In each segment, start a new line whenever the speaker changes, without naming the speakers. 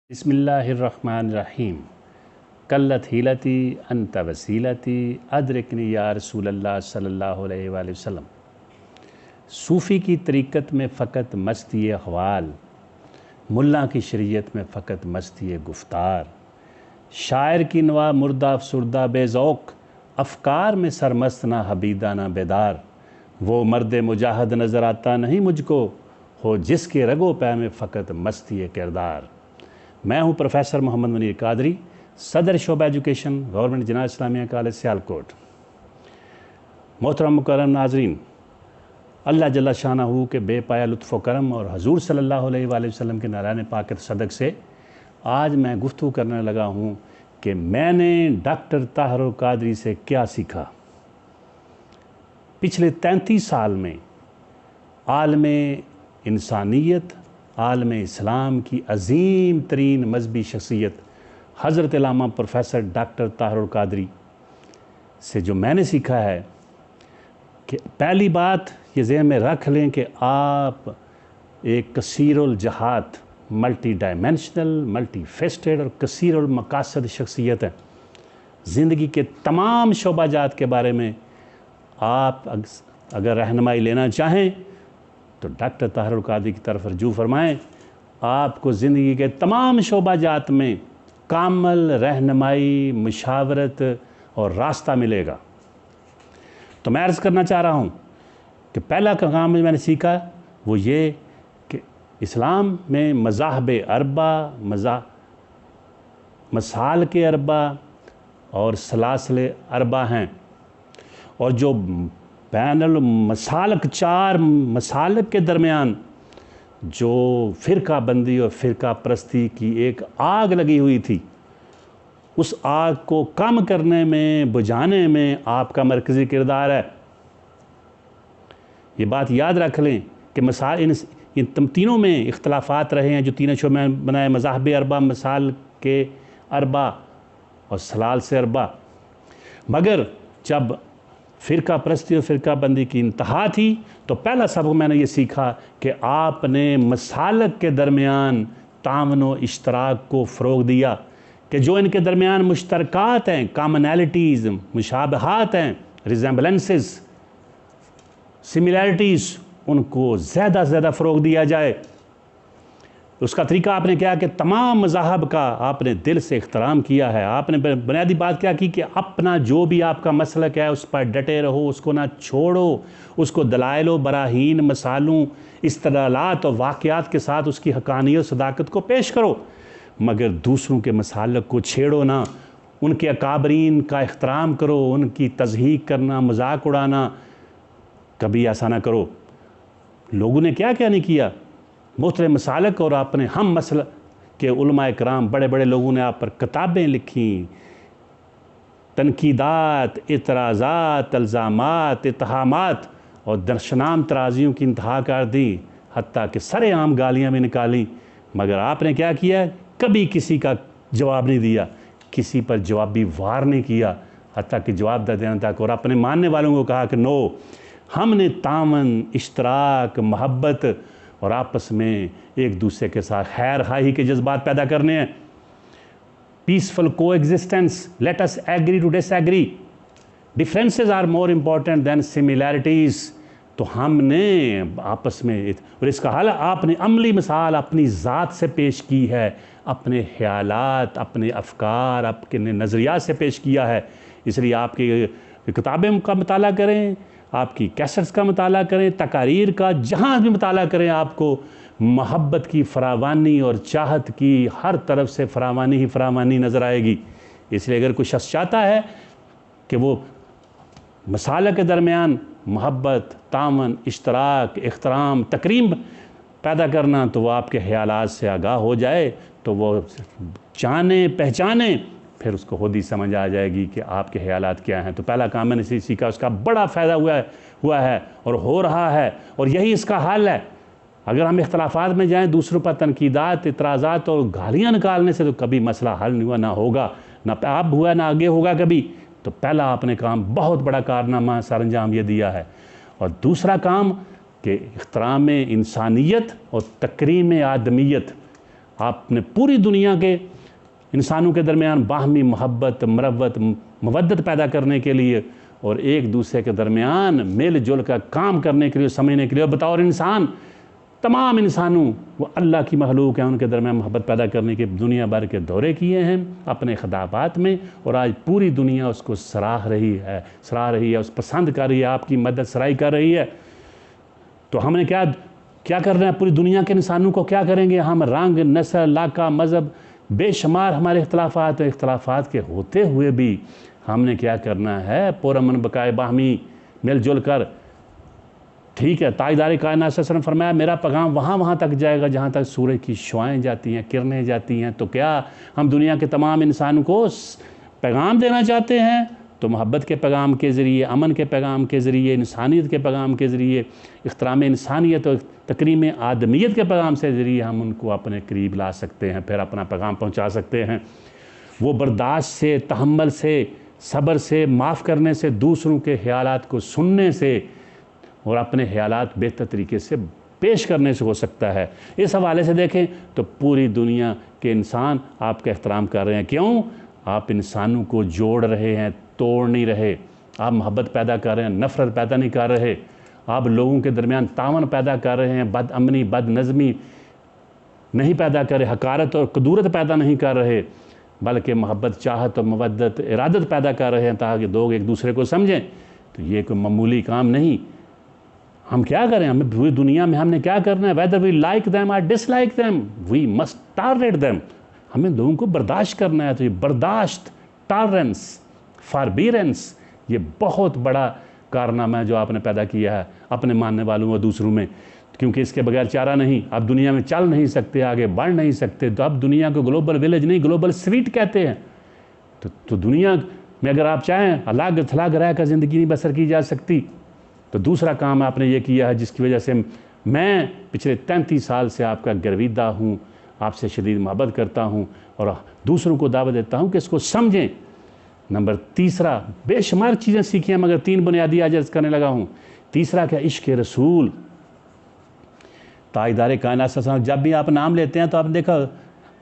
بسم اللہ الرحمن الرحیم قلت حیلتی انت وسیلتی ادرکنی یا رسول اللہ صلی اللہ علیہ وآلہ وسلم۔ صوفی کی طریقت میں فقط مستی احوال، ملا کی شریعت میں فقط مستی گفتار، شاعر کی نوا مردہ افسردہ بے ذوق، افکار میں سرمست نہ حبیدہ نہ بیدار، وہ مرد مجاہد نظر آتا نہیں مجھ کو، ہو جس کے رگ و پے میں فقط مستی کردار۔ میں ہوں پروفیسر محمد منیر قادری، صدر شعبہ ایجوکیشن، گورنمنٹ جناح اسلامیہ کالج سیالکوٹ۔ محترم مکرم ناظرین، اللہ جل شانہ کے بے پایا لطف و کرم اور حضور صلی اللہ علیہ وآلہ وسلم کے نالان پاک صدق سے آج میں گفتگو کرنے لگا ہوں کہ میں نے ڈاکٹر طاہر القادری سے کیا سیکھا۔ پچھلے 33 سال میں عالم انسانیت، عالم اسلام کی عظیم ترین مذہبی شخصیت حضرت علامہ پروفیسر ڈاکٹر طاہر القادری سے جو میں نے سیکھا ہے کہ پہلی بات یہ ذہن میں رکھ لیں کہ آپ ایک کثیر الجہات، ملٹی ڈائمینشنل، ملٹی فیسٹڈ اور کثیر المقاصد شخصیت ہیں۔ زندگی کے تمام شعبہ جات کے بارے میں آپ اگر رہنمائی لینا چاہیں تو ڈاکٹر طاہر القادری کی طرف رجوع فرمائیں، آپ کو زندگی کے تمام شعبہ جات میں کامل رہنمائی، مشاورت اور راستہ ملے گا۔ تو میں عرض کرنا چاہ رہا ہوں کہ پہلا کام میں نے سیکھا وہ یہ کہ اسلام میں مذاہب اربع، مسالک اربع اور سلاسل اربع ہیں، اور جو بین المسالک، 4 مسالک کے درمیان جو فرقہ بندی اور فرقہ پرستی کی ایک آگ لگی ہوئی تھی، اس آگ کو کم کرنے میں، بجھانے میں آپ کا مرکزی کردار ہے۔ یہ بات یاد رکھ لیں کہ ان تینوں میں اختلافات رہے ہیں جو تینوں شعبے میں بنائے، مذاہب اربع، مسالک اربع اور سلاسل اربع، مگر جب فرقہ پرستی اور فرقہ بندی کی انتہا تھی تو پہلا سبق میں نے یہ سیکھا کہ آپ نے مسالک کے درمیان تعاون و اشتراک کو فروغ دیا، کہ جو ان کے درمیان مشترکات ہیں، کامنالٹیز، مشابہات ہیں، ریزمبلنسز، سملیرٹیز، ان کو زیادہ سے زیادہ فروغ دیا جائے۔ اس کا طریقہ آپ نے کیا کہ تمام مذاہب کا آپ نے دل سے احترام کیا ہے۔ آپ نے بنیادی بات کیا کی کہ اپنا جو بھی آپ کا مسلک ہے اس پر ڈٹے رہو، اس کو نہ چھوڑو، اس کو دلائل و براہین، مثالوں، استدلالات اور واقعات کے ساتھ اس کی حقانیت و صداقت کو پیش کرو، مگر دوسروں کے مسالک کو چھیڑو نہ، ان کے اکابرین کا احترام کرو، ان کی تضحیق کرنا، مذاق اڑانا کبھی ایسا نہ کرو۔ لوگوں نے کیا نہیں کیا، محترم مسالک اور اپنے ہم مسلک کے علماء کرام، بڑے بڑے لوگوں نے آپ پر کتابیں لکھیں، تنقیدات، اعتراضات، الزامات، اتہامات اور درشنام ترازیوں کی انتہا کر دی، حتیٰ کہ سر عام گالیاں بھی نکالیں، مگر آپ نے کیا کیا؟ کبھی کسی کا جواب نہیں دیا، کسی پر جوابی وار نہیں کیا، حتیٰ کہ جواب دے دینا تک، اور اپنے ماننے والوں کو کہا کہ نو، ہم نے تعاون، اشتراک، محبت اور آپس میں ایک دوسرے کے ساتھ خیر خواہی کے جذبات پیدا کرنے ہیں۔ Peaceful co existence, let us agree to disagree, differences are more important than similarities. تو ہم نے آپس میں، اور اس کا حل آپ نے عملی مثال اپنی ذات سے پیش کی ہے، اپنے خیالات، اپنے افکار، اپنے نظریات سے پیش کیا ہے۔ اس لیے آپ کی کتابیں کا مطالعہ کریں، آپ کی کیسٹس کا مطالعہ کریں، تقاریر کا، جہاں بھی مطالعہ کریں، آپ کو محبت کی فراوانی اور چاہت کی ہر طرف سے فراوانی ہی فراوانی نظر آئے گی۔ اس لیے اگر کوئی شخص چاہتا ہے کہ وہ مسالک کے درمیان محبت، تعاون، اشتراک، احترام، تکریم پیدا کرنا، تو وہ آپ کے خیالات سے آگاہ ہو جائے، تو وہ جانے پہچانے، پھر اس کو خود ہی سمجھ آ جائے گی کہ آپ کے خیالات کیا ہیں۔ تو پہلا کام میں نے سیکھا، اس کا بڑا فائدہ ہوا ہے اور ہو رہا ہے، اور یہی اس کا حل ہے۔ اگر ہم اختلافات میں جائیں، دوسروں پر تنقیدات، اعتراضات اور گالیاں نکالنے سے تو کبھی مسئلہ حل نہیں ہوا، نہ ہوگا، نہ اب ہوا، نہ آگے ہوگا کبھی۔ تو پہلا آپ نے کام، بہت بڑا کارنامہ سر انجام یہ دیا ہے۔ اور دوسرا کام کہ احترام انسانیت اور تکریم آدمیت، آپ نے پوری دنیا کے انسانوں کے درمیان باہمی محبت، مروت، مودت پیدا کرنے کے لیے اور ایک دوسرے کے درمیان مل جل کر کام کرنے کے لیے، سمجھنے کے لیے، اور بطور انسان تمام انسانوں وہ اللہ کی مخلوق ہیں، ان کے درمیان محبت پیدا کرنے کے دنیا بھر کے دورے کیے ہیں اپنے خطابات میں، اور آج پوری دنیا اس کو سراہ رہی ہے، اس پسند کر رہی ہے، آپ کی مدد سرائی کر رہی ہے۔ تو ہم نے کیا کر رہے ہیں؟ پوری دنیا کے انسانوں کو کیا کریں گے ہم؟ رنگ، نسل، علاقہ، مذہب، بے شمار ہمارے اختلافات کے ہوتے ہوئے بھی ہم نے کیا کرنا ہے؟ پرامن بقائے باہمی مل جل کر، ٹھیک ہے، تاجدار کائنات صلی اللہ علیہ وسلم فرمایا میرا پیغام وہاں تک جائے گا جہاں تک سورج کی شعائیں جاتی ہیں، کرنیں جاتی ہیں۔ تو کیا ہم دنیا کے تمام انسانوں کو پیغام دینا چاہتے ہیں؟ تو محبت کے پیغام کے ذریعے، امن کے پیغام کے ذریعے، انسانیت کے پیغام کے ذریعے، احترام انسانیت اور تکریم آدمیت کے پیغام سے ذریعے ہم ان کو اپنے قریب لا سکتے ہیں، پھر اپنا پیغام پہنچا سکتے ہیں۔ وہ برداشت سے، تحمل سے، صبر سے، معاف کرنے سے، دوسروں کے خیالات کو سننے سے اور اپنے خیالات بہتر طریقے سے پیش کرنے سے ہو سکتا ہے۔ اس حوالے سے دیکھیں تو پوری دنیا کے انسان آپ کا احترام کر رہے ہیں۔ کیوں؟ آپ انسانوں کو جوڑ رہے ہیں، توڑ نہیں رہے۔ آپ محبت پیدا کر رہے ہیں، نفرت پیدا نہیں کر رہے۔ آپ لوگوں کے درمیان تعاون پیدا کر رہے ہیں، بد امنی، بد نظمی نہیں پیدا کر رہے، حقارت اور کدورت پیدا نہیں کر رہے، بلکہ محبت، چاہت اور مودت، ارادت پیدا کر رہے ہیں تاکہ لوگ ایک دوسرے کو سمجھیں۔ تو یہ کوئی معمولی کام نہیں۔ ہم کیا کریں؟ ہمیں پوری دنیا میں ہم نے کیا کرنا ہے؟ whether we like them or dislike them we must tolerate them۔ ہمیں لوگوں کو برداشت کرنا ہے۔ تو یہ برداشت، ٹالرنس، فاربیرنس، یہ بہت بڑا کارنامہ ہے جو آپ نے پیدا کیا ہے اپنے ماننے والوں اور دوسروں میں، کیونکہ اس کے بغیر چارہ نہیں۔ اب دنیا میں چل نہیں سکتے، آگے بڑھ نہیں سکتے، تو اب دنیا کو گلوبل ولیج نہیں، گلوبل سویٹ کہتے ہیں۔ تو دنیا میں اگر آپ چاہیں الگ تھلگ رہ کر زندگی نہیں بسر کی جا سکتی۔ تو دوسرا کام آپ نے یہ کیا ہے جس کی وجہ سے میں پچھلے 33 سال سے آپ کا گرویدہ ہوں، آپ سے شدید محبت کرتا ہوں اور دوسروں کو دعوت دیتا ہوں کہ اس کو سمجھیں۔ نمبر تیسرا، بے شمار چیزیں سیکھی ہیں مگر 3 بنیادی عرض کرنے لگا ہوں۔ تیسرا کیا؟ عشق رسول۔ تاجدار کائنات صلی اللہ علیہ وسلم، جب بھی آپ نام لیتے ہیں تو آپ نے دیکھا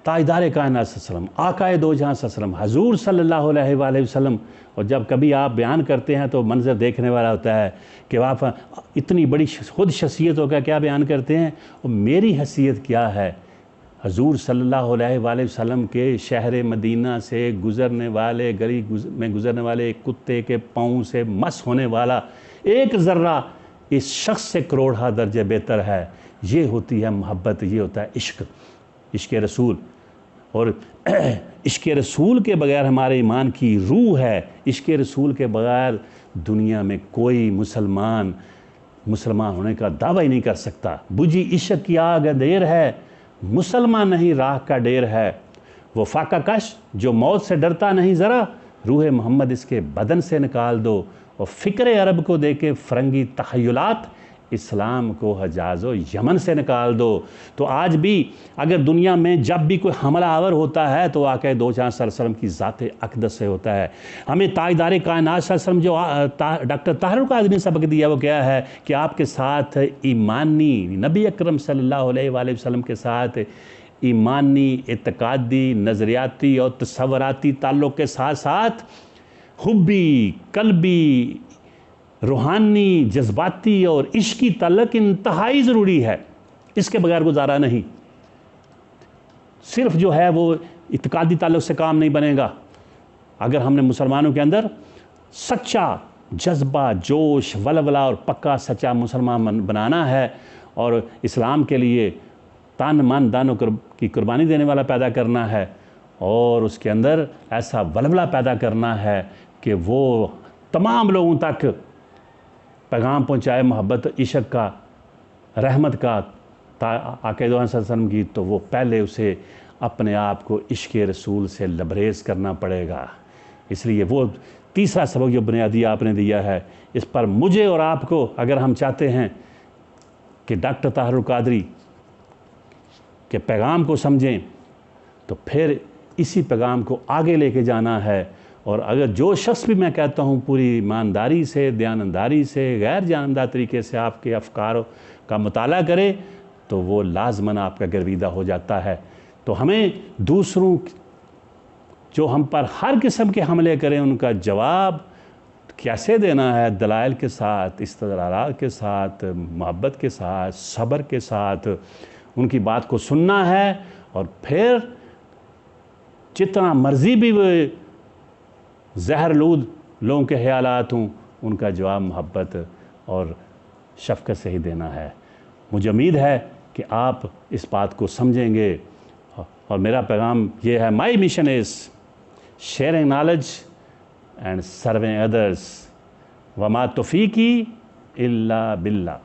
تاجدار کائنات صلی اللہ علیہ وسلم، آقائے دو جہاں صلی اللہ علیہ وسلم، حضور صلی اللہ علیہ وآلہ وسلم۔ اور جب کبھی آپ بیان کرتے ہیں تو منظر دیکھنے والا ہوتا ہے کہ آپ اتنی بڑی خود شخصیت ہو کر کیا بیان کرتے ہیں، اور میری حیثیت کیا ہے؟ حضور صلی اللہ علیہ وآلہ وسلم کے شہر مدینہ سے گزرنے والے، گلی میں گزرنے والے کتے کے پاؤں سے مس ہونے والا ایک ذرہ اس شخص سے کروڑہ درجے بہتر ہے۔ یہ ہوتی ہے محبت، یہ ہوتا ہے عشق رسول۔ اور عشق رسول کے بغیر ہمارے ایمان کی روح ہے۔ عشق رسول کے بغیر دنیا میں کوئی مسلمان ہونے کا دعویٰ ہی نہیں کر سکتا۔ بجھی عشق کی آگ اندھیر ہے، مسلمان نہیں راہ کا ڈیر ہے۔ وہ فاقہ کش جو موت سے ڈرتا نہیں ذرا، روح محمد اس کے بدن سے نکال دو، اور فکر عرب کو دے کے فرنگی تخیلات، اسلام کو حجاز و یمن سے نکال دو۔ تو آج بھی اگر دنیا میں جب بھی کوئی حملہ آور ہوتا ہے تو آقا دو جہاں صلی اللہ علیہ وسلم کی ذات اقدس سے ہوتا ہے۔ ہمیں تاجدار کائنات صلی اللہ علیہ وسلم جو ڈاکٹر طاہر القادری نے سبق دیا وہ کیا ہے کہ آپ کے ساتھ ایمانی، نبی اکرم صلی اللہ علیہ وآلہ وسلم کے ساتھ ایمانی، اعتقادی، نظریاتی اور تصوراتی تعلق کے ساتھ ساتھ حبی، قلبی، روحانی، جذباتی اور عشقی تعلق انتہائی ضروری ہے۔ اس کے بغیر گزارا نہیں۔ صرف جو ہے وہ اعتقادی تعلق سے کام نہیں بنے گا۔ اگر ہم نے مسلمانوں کے اندر سچا جذبہ، جوش، ولولہ اور پکا سچا مسلمان بنانا ہے اور اسلام کے لیے تن من دن کی قربانی دینے والا پیدا کرنا ہے، اور اس کے اندر ایسا ولولہ پیدا کرنا ہے کہ وہ تمام لوگوں تک پیغام پہنچائے محبت، عشق کا، رحمت کا، آقا دو صلی اللہ علیہ وسلم کی، تو وہ پہلے اسے اپنے آپ کو عشق رسول سے لبریز کرنا پڑے گا۔ اس لیے وہ تیسرا سبق جو بنیادی آپ نے دیا ہے، اس پر مجھے اور آپ کو اگر ہم چاہتے ہیں کہ ڈاکٹر طاہر القادری کے پیغام کو سمجھیں تو پھر اسی پیغام کو آگے لے کے جانا ہے۔ اور اگر جو شخص بھی میں کہتا ہوں پوری ایمانداری سے، دیانتداری سے، غیر جانبدار طریقے سے آپ کے افکار کا مطالعہ کرے تو وہ لازماً آپ کا گرویدہ ہو جاتا ہے۔ تو ہمیں دوسروں جو ہم پر ہر قسم کے حملے کریں ان کا جواب کیسے دینا ہے؟ دلائل کے ساتھ، استدلالات کے ساتھ، محبت کے ساتھ، صبر کے ساتھ ان کی بات کو سننا ہے، اور پھر جتنا مرضی بھی وہ زہرلود لوگوں کے خیالات ہوں ان کا جواب محبت اور شفقت سے ہی دینا ہے۔ مجھے امید ہے کہ آپ اس بات کو سمجھیں گے، اور میرا پیغام یہ ہے، my mission is sharing knowledge and serving others, وما توفیقی الا باللہ۔